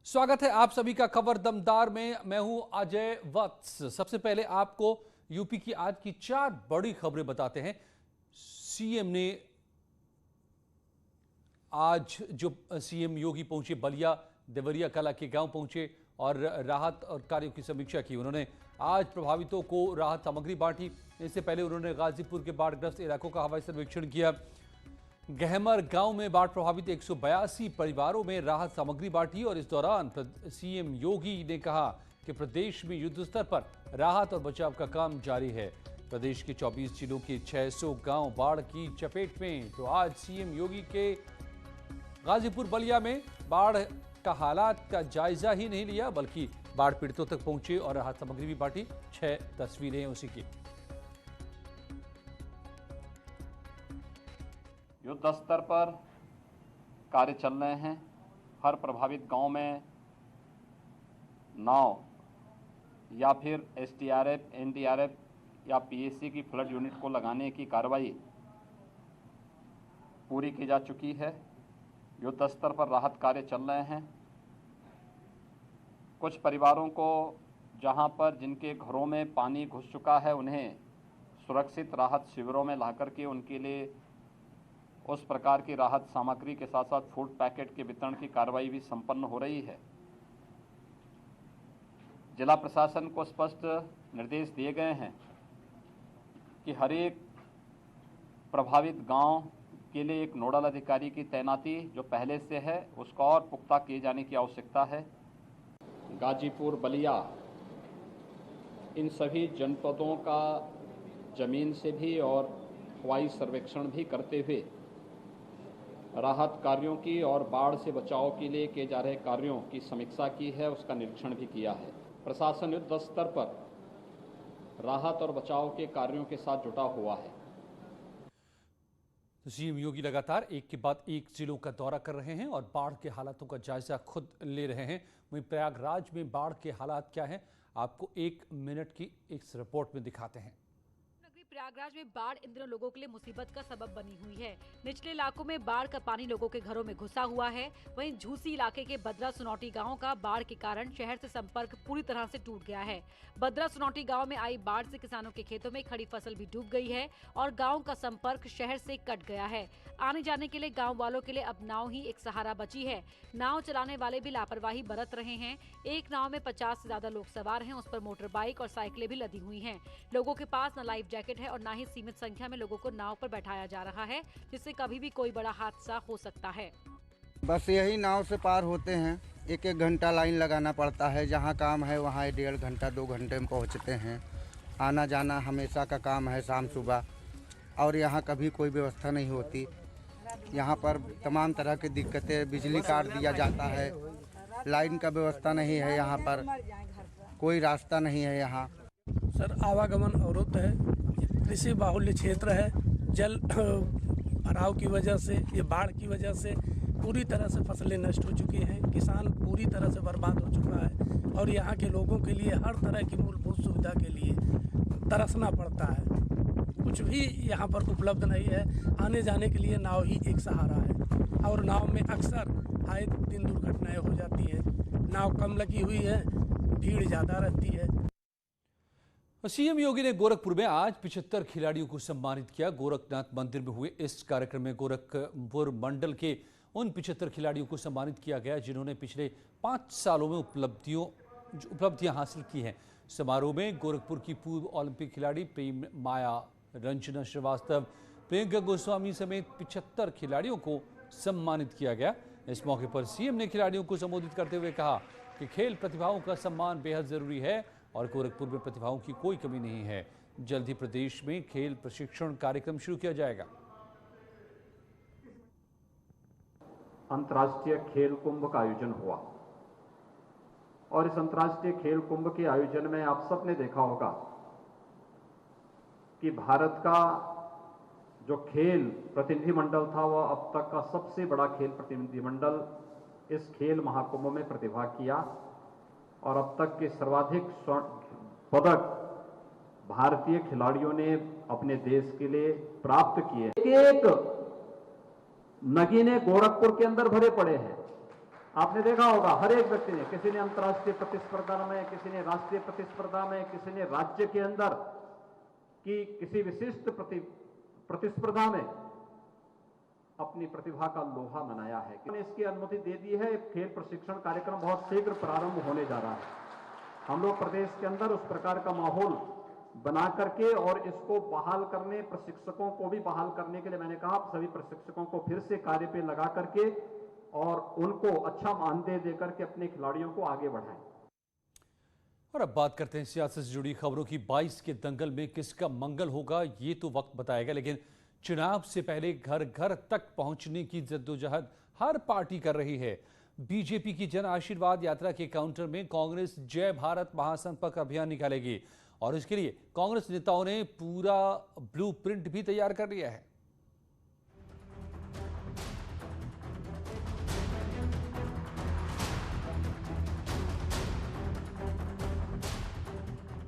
स्वागत है आप सभी का खबर दमदार में। मैं हूं अजय वत्स। सबसे पहले आपको यूपी की आज की 4 बड़ी खबरें बताते हैं। सीएम ने आज जो सीएम योगी पहुंचे बलिया देवरिया कला के गांव पहुंचे और राहत और कार्यों की समीक्षा की। उन्होंने आज प्रभावितों को राहत सामग्री बांटी। इससे पहले उन्होंने गाजीपुर के बाढ़ग्रस्त इलाकों का हवाई सर्वेक्षण किया। गहमर गांव में बाढ़ प्रभावित 182 परिवारों में राहत सामग्री बांटी और इस दौरान सीएम योगी ने कहा कि प्रदेश में युद्ध स्तर पर राहत और बचाव का काम जारी है। प्रदेश के 24 जिलों के 600 गांव बाढ़ की चपेट में। तो आज सीएम योगी के गाजीपुर बलिया में बाढ़ का हालात का जायजा ही नहीं लिया बल्कि बाढ़ पीड़ितों तक पहुंचे और राहत सामग्री भी बांटी। 6 तस्वीरें उसी की। युद्ध स्तर पर कार्य चल रहे हैं। हर प्रभावित गांव में नाव या फिर एसडीआरएफ, एनडीआरएफ या पीएसी की फ्लड यूनिट को लगाने की कार्रवाई पूरी की जा चुकी है। युद्ध स्तर पर राहत कार्य चल रहे हैं। कुछ परिवारों को जहां पर जिनके घरों में पानी घुस चुका है उन्हें सुरक्षित राहत शिविरों में लाकर के उनके लिए उस प्रकार की राहत सामग्री के साथ साथ फूड पैकेट के वितरण की कार्रवाई भी संपन्न हो रही है। जिला प्रशासन को स्पष्ट निर्देश दिए गए हैं कि हर एक प्रभावित गांव के लिए एक नोडल अधिकारी की तैनाती जो पहले से है उसका और पुख्ता किए जाने की आवश्यकता है। गाजीपुर, बलिया, इन सभी जनपदों का जमीन से भी और हवाई सर्वेक्षण भी करते हुए राहत कार्यों की और बाढ़ से बचाव के लिए किए जा रहे कार्यों की समीक्षा की है, उसका निरीक्षण भी किया है। प्रशासन युद्ध स्तर पर राहत और बचाव के कार्यों के साथ जुटा हुआ है। सीएम योगी लगातार एक के बाद एक जिलों का दौरा कर रहे हैं और बाढ़ के हालातों का जायजा खुद ले रहे हैं। वहीं प्रयागराज में बाढ़ के हालात क्या हैं, आपको 1 मिनट की इस रिपोर्ट में दिखाते हैं। प्रयागराज में बाढ़ इन दिनों लोगों के लिए मुसीबत का सबब बनी हुई है। निचले इलाकों में बाढ़ का पानी लोगों के घरों में घुसा हुआ है। वहीं झूसी इलाके के बद्रा सुनौटी गांव का बाढ़ के कारण शहर से संपर्क पूरी तरह से टूट गया है। बद्रा सुनौटी गांव में आई बाढ़ से किसानों के खेतों में खड़ी फसल भी डूब गई है और गाँव का संपर्क शहर से कट गया है। आने जाने के लिए गाँव वालों के लिए अब नाव ही एक सहारा बची है। नाव चलाने वाले भी लापरवाही बरत रहे हैं। एक नाव में 50 से ज्यादा लोग सवार हैं। उस पर मोटर बाइक और साइकिलें भी लदी हुई हैं। लोगों के पास न लाइफ जैकेट है और न ही सीमित संख्या में लोगों को नाव पर बैठाया जा रहा है, जिससे कभी भी कोई बड़ा हादसा हो सकता है। बस यही नाव से पार होते हैं। 1-1 घंटा लाइन लगाना पड़ता है। जहाँ काम है वहाँ 1.5 घंटा 2 घंटे में पहुँचते हैं। आना जाना हमेशा का काम है, शाम सुबह। और यहाँ कभी कोई व्यवस्था नहीं होती। यहाँ पर तमाम तरह की दिक्कतें, बिजली काट दिया जाता है, लाइन का व्यवस्था नहीं है, यहाँ पर कोई रास्ता नहीं है। यहाँ सर आवागमन अवरुद्ध है। कृषि बाहुल्य क्षेत्र है। जल भराव की वजह से, ये बाढ़ की वजह से पूरी तरह से फसलें नष्ट हो चुकी हैं। किसान पूरी तरह से बर्बाद हो चुका है और यहाँ के लोगों के लिए हर तरह की मूलभूत सुविधा के लिए तरसना पड़ता है। कुछ भी यहाँ पर उपलब्ध नहीं है। आने जाने के लिए नाव ही एक सहारा है और नाव में अक्सर आए दिन दुर्घटनाएं हो जाती हैं। नाव कम लगी हुई है, भीड़ ज़्यादा रहती है। सीएम योगी ने गोरखपुर में आज 75 खिलाड़ियों को सम्मानित किया। गोरखनाथ मंदिर में हुए इस कार्यक्रम में गोरखपुर मंडल के उन 75 खिलाड़ियों को सम्मानित किया गया जिन्होंने पिछले 5 सालों में उपलब्धियां हासिल की हैं। समारोह में गोरखपुर की पूर्व ओलंपिक खिलाड़ी प्रेम माया, रंजना श्रीवास्तव, प्रियंका गोस्वामी समेत 75 खिलाड़ियों को सम्मानित किया गया। इस मौके पर सीएम ने खिलाड़ियों को संबोधित करते हुए कहा कि खेल प्रतिभाओं का सम्मान बेहद जरूरी है और गोरखपुर में प्रतिभाओं की कोई कमी नहीं है। जल्द ही प्रदेश में खेल प्रशिक्षण कार्यक्रम शुरू किया जाएगा। अंतर्राष्ट्रीय खेल कुंभ का आयोजन हुआ और इस अंतर्राष्ट्रीय खेल कुंभ के आयोजन में आप सबने देखा होगा कि भारत का जो खेल प्रतिनिधिमंडल था वह अब तक का सबसे बड़ा खेल प्रतिनिधिमंडल इस खेल महाकुंभ में प्रतिभाग किया और अब तक के सर्वाधिक स्वर्ण पदक भारतीय खिलाड़ियों ने अपने देश के लिए प्राप्त किए। एक नगीने गोरखपुर के अंदर भरे पड़े हैं आपने देखा होगा हर एक व्यक्ति ने, किसी ने अंतर्राष्ट्रीय प्रतिस्पर्धा में, किसी ने राष्ट्रीय प्रतिस्पर्धा में, किसी ने राज्य के अंदर की किसी विशिष्ट प्रतिस्पर्धा में अपनी प्रतिभा का लोहा मनाया है। इसकी अनुमति दे दी है। खेल प्रशिक्षण कार्यक्रम बहुत शीघ्र प्रारंभ होने जा रहा है। हम लोग प्रदेश के अंदर उस प्रकार का माहौल बना करके और इसको बहाल करने, प्रशिक्षकों को भी बहाल करने के लिए मैंने कहा सभी प्रशिक्षकों को फिर से कार्य पे लगा करके और उनको अच्छा मानदेय दे करके अपने खिलाड़ियों को आगे बढ़ाएं। और अब बात करते हैं सियासत से जुड़ी खबरों की। 22 के दंगल में किसका मंगल होगा ये तो वक्त बताएगा, लेकिन चुनाव से पहले घर घर तक पहुंचने की जद्दोजहद हर पार्टी कर रही है। बीजेपी की जन आशीर्वाद यात्रा के काउंटर में कांग्रेस जय भारत महासंपर्क अभियान निकालेगी और इसके लिए कांग्रेस नेताओं ने पूरा ब्लूप्रिंट भी तैयार कर लिया है।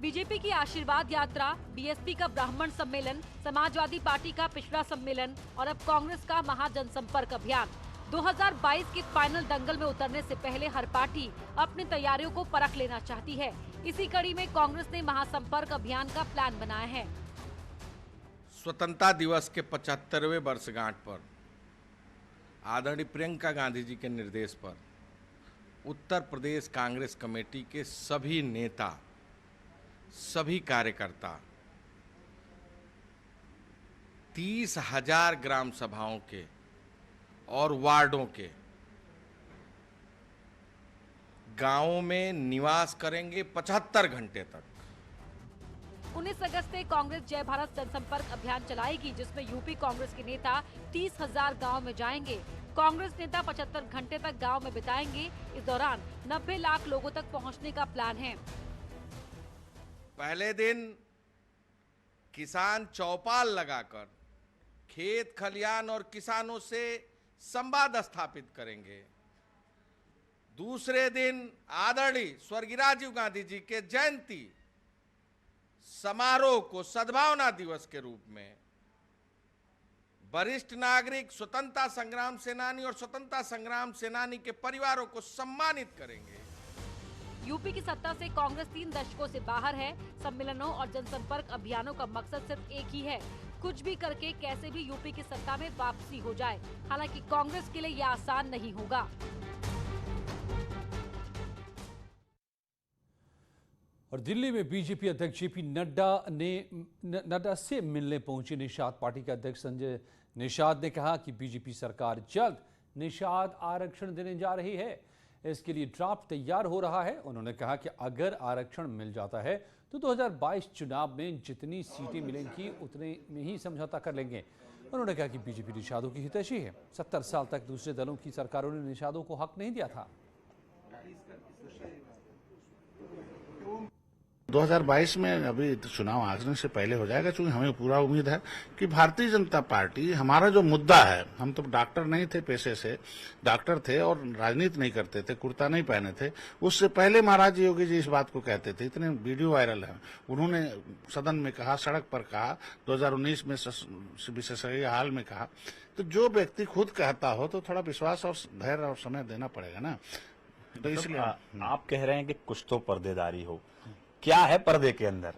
बीजेपी की आशीर्वाद यात्रा, बीएसपी का ब्राह्मण सम्मेलन, समाजवादी पार्टी का पिछड़ा सम्मेलन और अब कांग्रेस का महाजनसंपर्क अभियान। 2022 के फाइनल दंगल में उतरने से पहले हर पार्टी अपनी तैयारियों को परख लेना चाहती है। इसी कड़ी में कांग्रेस ने महासंपर्क अभियान का प्लान बनाया है। स्वतंत्रता दिवस के 75वें वर्षगांठ पर आदरणीय प्रियंका गांधी जी के निर्देश पर उत्तर प्रदेश कांग्रेस कमेटी के सभी नेता, सभी कार्यकर्ता 30,000 ग्राम सभाओं के और वार्डों के गांवों में निवास करेंगे 75 घंटे तक। 19 अगस्त से कांग्रेस जय भारत जनसंपर्क अभियान चलाएगी, जिसमें यूपी कांग्रेस के नेता 30,000 गांव में जाएंगे। कांग्रेस नेता 75 घंटे तक गांव में बिताएंगे। इस दौरान 90 लाख लोगों तक पहुंचने का प्लान है। पहले दिन किसान चौपाल लगाकर खेत खलियान और किसानों से संवाद स्थापित करेंगे। दूसरे दिन आदरणीय स्वर्गीय राजीव गांधी जी के जयंती समारोह को सद्भावना दिवस के रूप में वरिष्ठ नागरिक, स्वतंत्रता संग्राम सेनानी और स्वतंत्रता संग्राम सेनानी के परिवारों को सम्मानित करेंगे। यूपी की सत्ता से कांग्रेस 3 दशकों से बाहर है। सम्मेलनों और जनसंपर्क अभियानों का मकसद सिर्फ एक ही है, कुछ भी करके कैसे भी यूपी की सत्ता में वापसी हो जाए। हालांकि कांग्रेस के लिए यह आसान नहीं होगा। और दिल्ली में बीजेपी अध्यक्ष जेपी नड्डा से मिलने पहुंचे निषाद पार्टी के अध्यक्ष संजय निषाद ने कहा कि बीजेपी सरकार जल्द निषाद आरक्षण देने जा रही है। इसके लिए ड्राफ्ट तैयार हो रहा है। उन्होंने कहा कि अगर आरक्षण मिल जाता है तो 2022 चुनाव में जितनी सीटें मिलेंगी उतने में ही समझौता कर लेंगे। उन्होंने कहा कि बीजेपी निषादों की हितैषी है। 70 साल तक दूसरे दलों की सरकारों ने निषादों को हक नहीं दिया था। 2022 में अभी चुनाव आखिरी से पहले हो जाएगा, क्योंकि हमें पूरा उम्मीद है कि भारतीय जनता पार्टी, हमारा जो मुद्दा है, हम तो डॉक्टर नहीं थे, पेशे से डॉक्टर थे और राजनीति नहीं करते थे, कुर्ता नहीं पहने थे। उससे पहले महाराज योगी जी इस बात को कहते थे, इतने वीडियो वायरल है। उन्होंने सदन में कहा, सड़क पर कहा, 2019 में विशेषज्ञ हाल में कहा। तो जो व्यक्ति खुद कहता हो तो थोड़ा विश्वास और धैर्य और समय देना पड़ेगा ना। तो इसलिए आप कह रहे हैं कि कुछ तो पर्देदारी हो, क्या है पर्दे के अंदर?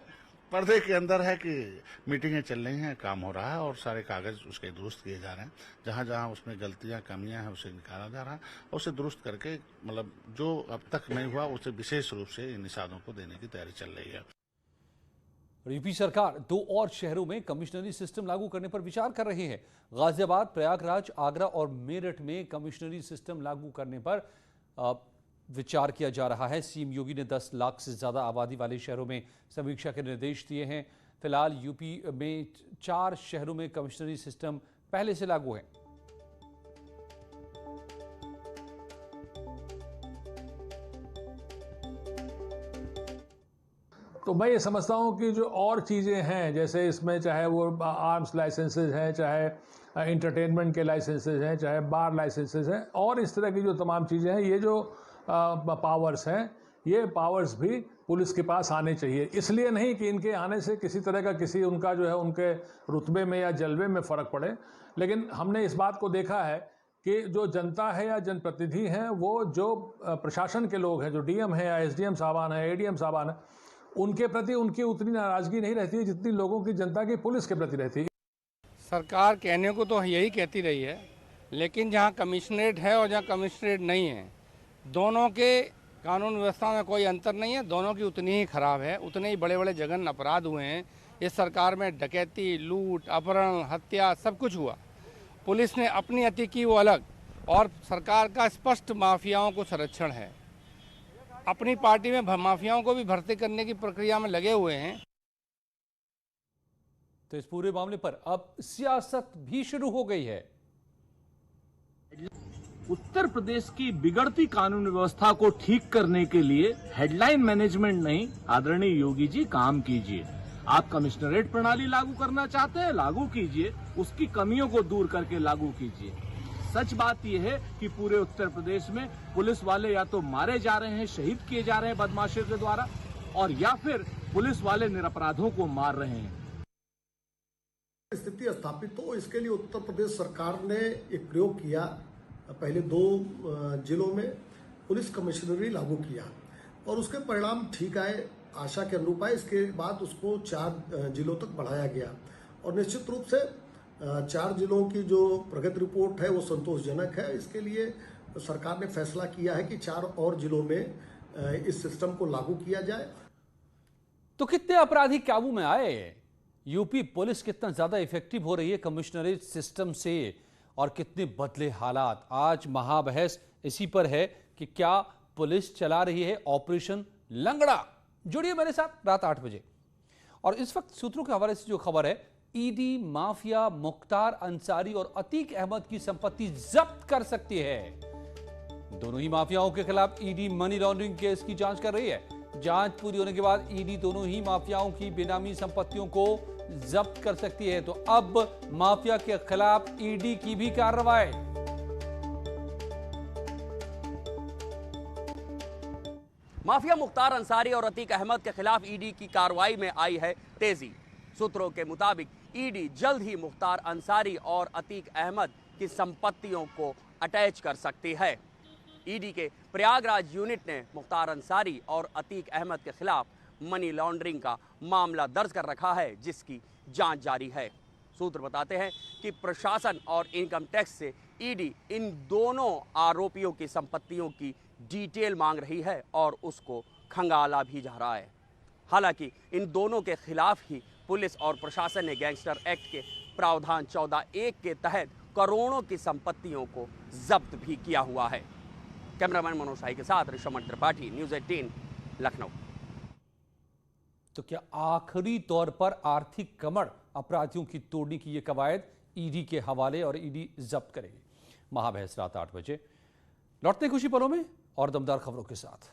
पर्दे के अंदर है कि मीटिंगें चल रही हैं, काम हो रहा है और सारे कागज उसके दुरुस्त किए जा रहे हैं। जहां जहां उसमें गलतियां, कमियां हैं, उसे निकाला जा रहा है और उसे दुरुस्त करके, मतलब जो अब तक नहीं हुआ उसे विशेष रूप से इन निषादों को देने की तैयारी चल रही है। यूपी सरकार 2 और शहरों में कमिश्नरी सिस्टम लागू करने पर विचार कर रही है। गाजियाबाद, प्रयागराज, आगरा और मेरठ में कमिश्नरी सिस्टम लागू करने पर विचार किया जा रहा है। सीएम योगी ने 10 लाख से ज्यादा आबादी वाले शहरों में समीक्षा के निर्देश दिए हैं। फिलहाल यूपी में 4 शहरों में कमिश्नरी सिस्टम पहले से लागू है। तो मैं ये समझता हूँ कि जो और चीज़ें हैं, जैसे इसमें चाहे वो आर्म्स लाइसेंसेज हैं, चाहे इंटरटेनमेंट के लाइसेंसेज हैं, चाहे बार लाइसेंसेज हैं, और इस तरह की जो तमाम चीज़ें हैं, ये जो पावर्स हैं, ये पावर्स भी पुलिस के पास आने चाहिए। इसलिए नहीं कि इनके आने से किसी तरह का उनका जो है उनके रुतबे में या जलवे में फ़र्क पड़े, लेकिन हमने इस बात को देखा है कि जो जनता है या जनप्रतिनिधि हैं वो जो प्रशासन के लोग हैं, जो डीएम है या एसडीएम साहबान है, एडीएम साहबान है, उनके प्रति उनकी उतनी नाराजगी नहीं रहती है जितनी लोगों की, जनता की पुलिस के प्रति रहती है। सरकार कहने को तो यही कहती रही है, लेकिन जहाँ कमिश्नरेट है और जहाँ कमिश्नरेट नहीं है, दोनों के कानून व्यवस्था में कोई अंतर नहीं है, दोनों की उतनी ही खराब है, उतने ही बड़े बड़े जघन्य अपराध हुए हैं। इस सरकार में डकैती, लूट, अपहरण, हत्या सब कुछ हुआ। पुलिस ने अपनी अति की वो अलग, और सरकार का स्पष्ट माफियाओं को संरक्षण है। अपनी पार्टी में माफियाओं को भी भर्ती करने की प्रक्रिया में लगे हुए हैं। तो इस पूरे मामले पर अब सियासत भी शुरू हो गई है। उत्तर प्रदेश की बिगड़ती कानून व्यवस्था को ठीक करने के लिए हेडलाइन मैनेजमेंट नहीं, आदरणीय योगी जी काम कीजिए। आप कमिश्नरेट प्रणाली लागू करना चाहते हैं, लागू कीजिए, उसकी कमियों को दूर करके लागू कीजिए। सच बात यह है कि पूरे उत्तर प्रदेश में पुलिस वाले या तो मारे जा रहे हैं, शहीद किए जा रहे हैं बदमाशों के द्वारा, और या फिर पुलिस वाले निरपराधों को मार रहे हैं। स्थिति स्थापित हो, इसके लिए उत्तर प्रदेश सरकार ने एक प्रयोग किया। पहले 2 जिलों में पुलिस कमिश्नरी लागू किया और उसके परिणाम ठीक आए, आशा के अनुरूप आए। इसके बाद उसको 4 जिलों तक बढ़ाया गया और निश्चित रूप से 4 जिलों की जो प्रगति रिपोर्ट है वो संतोषजनक है। इसके लिए सरकार ने फैसला किया है कि 4 और जिलों में इस सिस्टम को लागू किया जाए। तो कितने अपराधी काबू में आए? यूपी पुलिस कितना ज्यादा इफेक्टिव हो रही है कमिश्नरेट सिस्टम से, और कितने बदले हालात। आज महाबहस इसी पर है कि क्या पुलिस चला रही है ऑपरेशन लंगड़ा। जुड़िए मेरे साथ रात 8 बजे। और इस वक्त सूत्रों के हवाले से जो खबर है, ईडी माफिया मुख्तार अंसारी और अतीक अहमद की संपत्ति जब्त कर सकती है। दोनों ही माफियाओं के खिलाफ ईडी मनी लॉन्ड्रिंग केस की जांच कर रही है। जांच पूरी होने के बाद ईडी दोनों ही माफियाओं की बेनामी संपत्तियों को जब्त कर सकती है। तो अब माफिया के खिलाफ ईडी की भी कार्रवाई। माफिया मुख्तार अंसारी और अतीक अहमद के खिलाफ ईडी की कार्रवाई में आई है तेजी। सूत्रों के मुताबिक ईडी जल्द ही मुख्तार अंसारी और अतीक अहमद की संपत्तियों को अटैच कर सकती है। ईडी के प्रयागराज यूनिट ने मुख्तार अंसारी और अतीक अहमद के खिलाफ मनी लॉन्ड्रिंग का मामला दर्ज कर रखा है, जिसकी जांच जारी है। सूत्र बताते हैं कि प्रशासन और इनकम टैक्स से ईडी इन दोनों आरोपियों की संपत्तियों की डिटेल मांग रही है और उसको खंगाला भी जा रहा है। हालांकि इन दोनों के खिलाफ ही पुलिस और प्रशासन ने गैंगस्टर एक्ट के प्रावधान 14(1) के तहत करोड़ों की संपत्तियों को जब्त भी किया हुआ है। कैमरामैन मनोज शाही के साथ ऋषभ त्रिपाठी, न्यूज़ 18, लखनऊ। तो क्या आखिरी तौर पर आर्थिक कमर अपराधियों की तोड़ने की यह कवायद ईडी के हवाले और ईडी जब्त करेगी? महाबहस रात 8 बजे। लौटते कुछ ही पलों में और दमदार खबरों के साथ।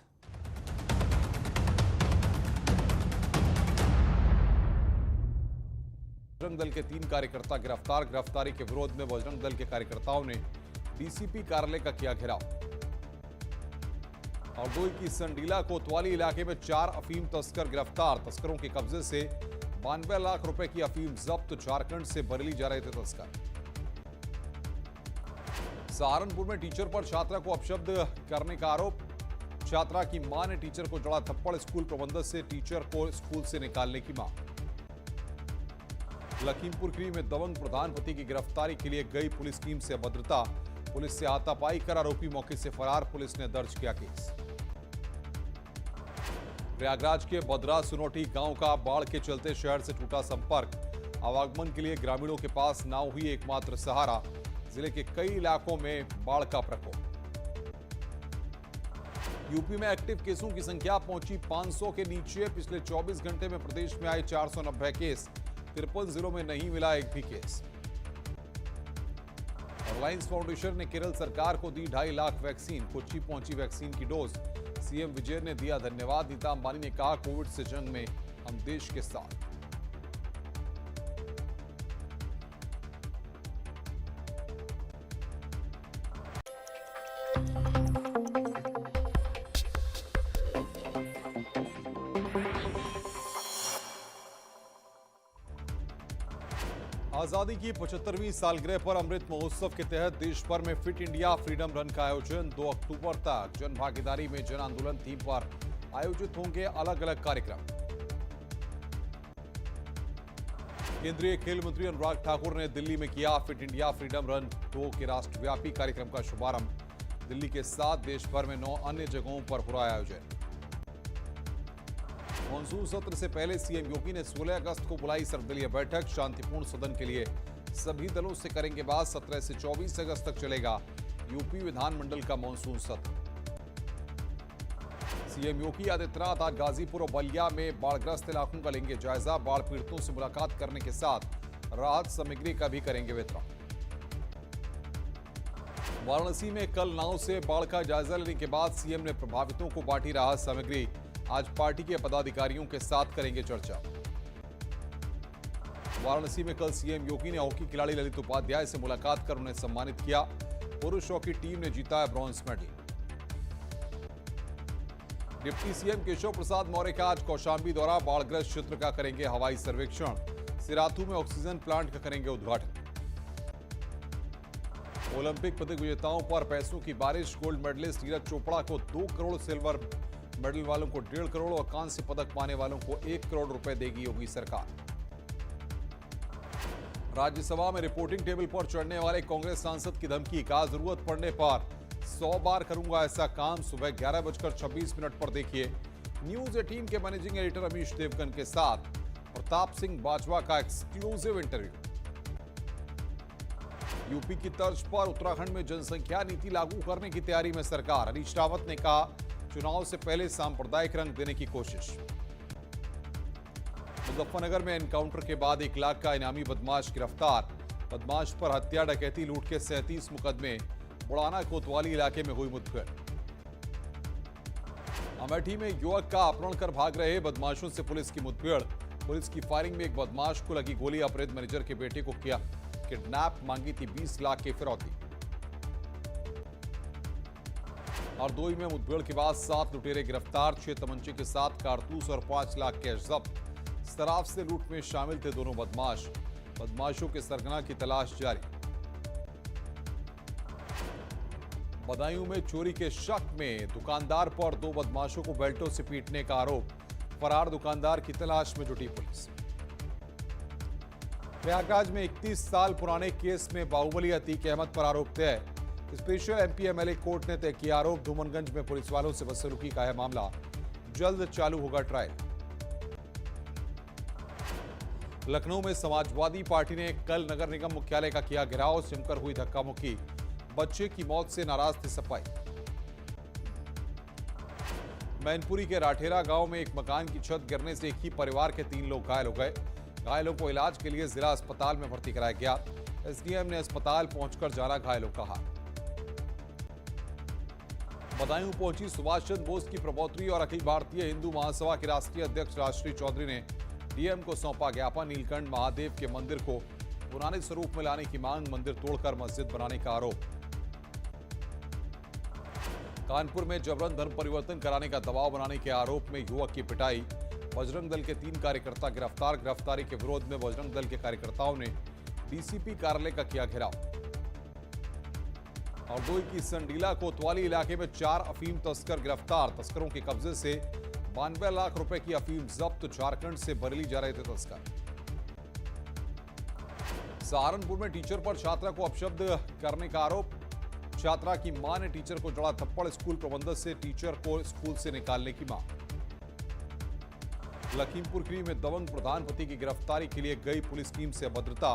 बजरंग दल के 3 कार्यकर्ता गिरफ्तार। गिरफ्तारी के विरोध में बजरंग दल के कार्यकर्ताओं ने डीसीपी कार्यालय का किया घेराव। हरदोई की संडीला कोतवाली इलाके में 4 अफीम तस्कर गिरफ्तार। तस्करों के कब्जे से 92 लाख रुपए की अफीम जब्त। झारखंड से बरेली जा रहे थे तस्कर। सहारनपुर में टीचर पर छात्रा को अपशब्द करने का आरोप। छात्रा की मां ने टीचर को जड़ा थप्पड़। स्कूल प्रबंधक से टीचर को स्कूल से निकालने की मांग। लखीमपुर खीरी में दबंग प्रधानपति की गिरफ्तारी के लिए गई पुलिस टीम से अभद्रता। पुलिस से हाथापाई कर आरोपी मौके से फरार। पुलिस ने दर्ज किया केस। प्रयागराज के बदरा सुनोटी गांव का बाढ़ के चलते शहर से टूटा संपर्क। आवागमन के लिए ग्रामीणों के पास नाव ही एकमात्र सहारा। जिले के कई इलाकों में बाढ़ का प्रकोप। यूपी में एक्टिव केसों की संख्या पहुंची 500 के नीचे। पिछले 24 घंटे में प्रदेश में आए 490 केस। 53 जिलों में नहीं मिला एक भी केस। रिलायंस फाउंडेशन ने केरल सरकार को दी 2.5 लाख वैक्सीन। कोच्चि पहुंची वैक्सीन की डोज। सीएम विजय ने दिया धन्यवाद। नीता अंबानी ने कहा, कोविड से जंग में हम देश के साथ। आजादी की 75वीं सालगिरह पर अमृत महोत्सव के तहत देश भर में फिट इंडिया फ्रीडम रन का आयोजन 2 अक्टूबर तक जन भागीदारी में जन आंदोलन थीम पर आयोजित होंगे अलग अलग कार्यक्रम। केंद्रीय खेल मंत्री अनुराग ठाकुर ने दिल्ली में किया फिट इंडिया फ्रीडम रन 2 के राष्ट्रव्यापी कार्यक्रम का शुभारंभ। दिल्ली के साथ देश भर में 9 अन्य जगहों पर हो रहा आयोजन। मॉनसून सत्र से पहले सीएम योगी ने 16 अगस्त को बुलाई सर्वदलीय बैठक। शांतिपूर्ण सदन के लिए सभी दलों से करेंगे बात। 17 से 24 अगस्त तक चलेगा यूपी विधानमंडल का मॉनसून सत्र। सीएम योगी आदित्यनाथ आज गाजीपुर और बलिया में बाढ़ग्रस्त इलाकों का लेंगे जायजा। बाढ़ पीड़ितों से मुलाकात करने के साथ राहत सामग्री का भी करेंगे वितरण। वाराणसी में कल नाव से बाढ़ का जायजा लेने के बाद सीएम ने प्रभावितों को बांटी राहत सामग्री। आज पार्टी के पदाधिकारियों के साथ करेंगे चर्चा। वाराणसी में कल सीएम योगी ने हॉकी खिलाड़ी ललित उपाध्याय से मुलाकात कर उन्हें सम्मानित किया। पुरुष हॉकी टीम ने जीता है bronze medal. Deputy CM Keshav Prasad Maurya का आज कौशांबी दौरा। बाढ़ग्रस्त क्षेत्र का करेंगे हवाई सर्वेक्षण। सिराथू में ऑक्सीजन प्लांट का करेंगे उद्घाटन। ओलंपिक पदक विजेताओं पर पैसों की बारिश। गोल्ड मेडलिस्ट नीरज चोपड़ा को 2 करोड़, सिल्वर मेडल वालों को 1.5 करोड़ और कांस्य पदक पाने वालों को 1 करोड़ रुपए देगी योगी सरकार। राज्यसभा में रिपोर्टिंग टेबल पर चढ़ने वाले कांग्रेस सांसद की धमकी। कहा जरूरत पड़ने पर 100 बार करूंगा ऐसा काम। सुबह 11:26 पर देखिए न्यूज 18 के मैनेजिंग एडिटर अमीश देवगन के साथ प्रताप सिंह बाजवा का एक्सक्लूसिव इंटरव्यू। यूपी की तर्ज पर उत्तराखंड में जनसंख्या नीति लागू करने की तैयारी में सरकार। हरीश रावत ने कहा चुनाव से पहले सांप्रदायिक रंग देने की कोशिश। मुजफ्फरनगर में एनकाउंटर के बाद 1 लाख का इनामी बदमाश गिरफ्तार। बदमाश पर हत्या, डकैती, लूट के 37 मुकदमे। बुड़ाना कोतवाली इलाके में हुई मुठभेड़। अमेठी में युवक का अपहरण कर भाग रहे बदमाशों से पुलिस की मुठभेड़। पुलिस की फायरिंग में एक बदमाश को लगी गोली। अपराध मैनेजर के बेटे को किया किडनैप, मांगी थी 20 लाख की फिरौती। हरदोई में मुठभेड़ के बाद 7 लुटेरे गिरफ्तार। 6 तमंचे के साथ कारतूस और 5 लाख कैश जब्त। शराब से लूट में शामिल थे दोनों बदमाश। बदमाशों के सरगना की तलाश जारी। बदायूं में चोरी के शक में दुकानदार पर 2 बदमाशों को बेल्टों से पीटने का आरोप। फरार दुकानदार की तलाश में जुटी पुलिस। प्रयागराज में 31 साल पुराने केस में बाहुबली अतीक अहमद पर आरोप तय। स्पेशल एमपी एमएलए कोर्ट ने तय किया आरोप। धूमनगंज में पुलिस वालों से बदसलूकी का है मामला। जल्द चालू होगा ट्रायल। लखनऊ में समाजवादी पार्टी ने कल नगर निगम मुख्यालय का किया घेराव। जमकर हुई धक्का मुक्की। बच्चे की मौत से नाराज थे सपाई। मैनपुरी के राठेरा गांव में एक मकान की छत गिरने से एक ही परिवार के 3 लोग घायल हो गए। घायलों को इलाज के लिए जिला अस्पताल में भर्ती कराया गया। एसडीएम ने अस्पताल पहुंचकर जाना घायलों का हाल। बदायूं पहुंची सुभाष चंद्र बोस की प्रपौत्री और अखिल भारतीय हिंदू महासभा के राष्ट्रीय अध्यक्ष राजश्री चौधरी ने डीएम को सौंपा ज्ञापन। नीलकंठ महादेव के मंदिर को पुराने स्वरूप में लाने की मांग। मंदिर तोड़कर मस्जिद बनाने का आरोप। कानपुर में जबरन धर्म परिवर्तन कराने का दबाव बनाने के आरोप में युवक की पिटाई। बजरंग दल के 3 कार्यकर्ता गिरफ्तार। गिरफ्तारी के विरोध में बजरंग दल के कार्यकर्ताओं ने डीसीपी कार्यालय का किया घेराव। हरदोई की संडीला कोतवाली इलाके में 4 अफीम तस्कर गिरफ्तार। तस्करों के कब्जे से 92 लाख रुपए की अफीम जब्त। झारखंड से बरेली जा रहे थे तस्कर। सहारनपुर में टीचर पर छात्रा को अपशब्द करने का आरोप। छात्रा की मां ने टीचर को जड़ा थप्पड़। स्कूल प्रबंधक से टीचर को स्कूल से निकालने की मांग। लखीमपुर खीरी में दबंग प्रधानपति की गिरफ्तारी के लिए गई पुलिस टीम से अभद्रता।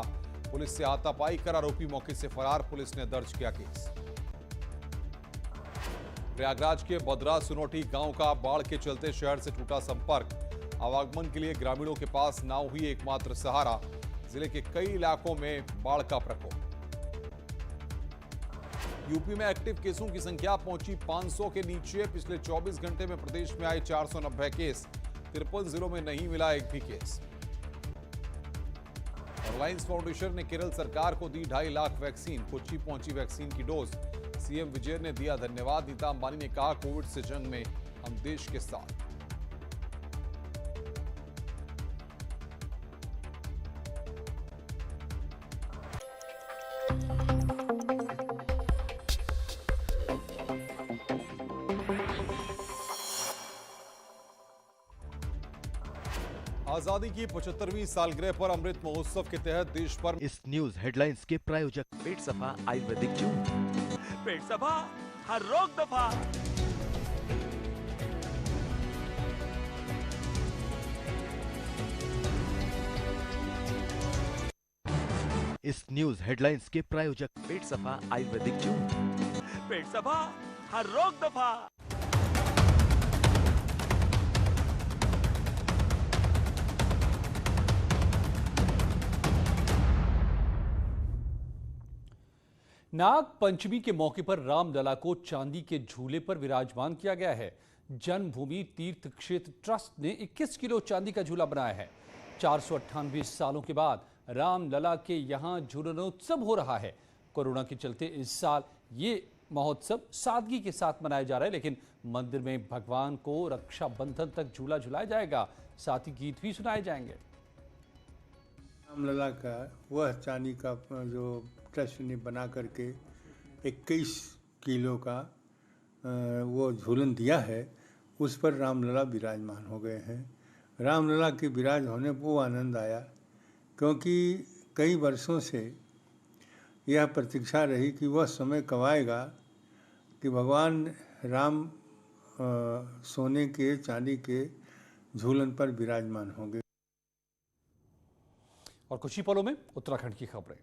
पुलिस से हाथापाई कर आरोपी मौके से फरार। पुलिस ने दर्ज किया केस। प्रयागराज के बदरा सुनोटी गांव का बाढ़ के चलते शहर से टूटा संपर्क। आवागमन के लिए ग्रामीणों के पास नाव ही एकमात्र सहारा। जिले के कई इलाकों में बाढ़ का प्रकोप। यूपी में एक्टिव केसों की संख्या पहुंची 500 के नीचे। पिछले 24 घंटे में प्रदेश में आए 490 केस। 53 जिलों में नहीं मिला एक भी केस। रिलायंस फाउंडेशन ने केरल सरकार को दी 2.5 लाख वैक्सीन। कोच्चि पहुंची वैक्सीन की डोज। सीएम विजय ने दिया धन्यवाद। नीता अंबानी ने कहा कोविड से जंग में हम देश के साथ। आजादी की 75वीं सालगिरह पर अमृत महोत्सव के तहत देश भर इस न्यूज हेडलाइंस के प्रायोजक पेट सफा आयुर्वेदिक जून। पेट सफा हर रोग दफा। इस न्यूज हेडलाइंस के प्रायोजक पेट सफा आयुर्वेदिक जून। पेट सफा हर रोग दफा। नाग पंचमी के मौके पर रामलला को चांदी के झूले पर विराजमान किया गया है। जन्मभूमि तीर्थ क्षेत्र ट्रस्ट ने 21 किलो चांदी का झूला बनाया है। 498 सालों के बाद रामलला के यहाँ झूलनोत्सव हो रहा है। कोरोना के चलते इस साल ये महोत्सव सादगी के साथ मनाया जा रहा है, लेकिन मंदिर में भगवान को रक्षाबंधन तक झूला झुलाया जाएगा। साथ ही गीत भी सुनाए जाएंगे। रामलला का वह चांदी का जो ट्रस्ट ने बना करके 21 किलो का वो झूलन दिया है, उस पर रामलला विराजमान हो गए हैं। रामलला के विराज होने पर वो आनंद आया, क्योंकि कई वर्षों से यह प्रतीक्षा रही कि वह समय कब आएगा कि भगवान राम सोने के चांदी के झूलन पर विराजमान होंगे। और कुछ ही पलों में उत्तराखंड की खबरें।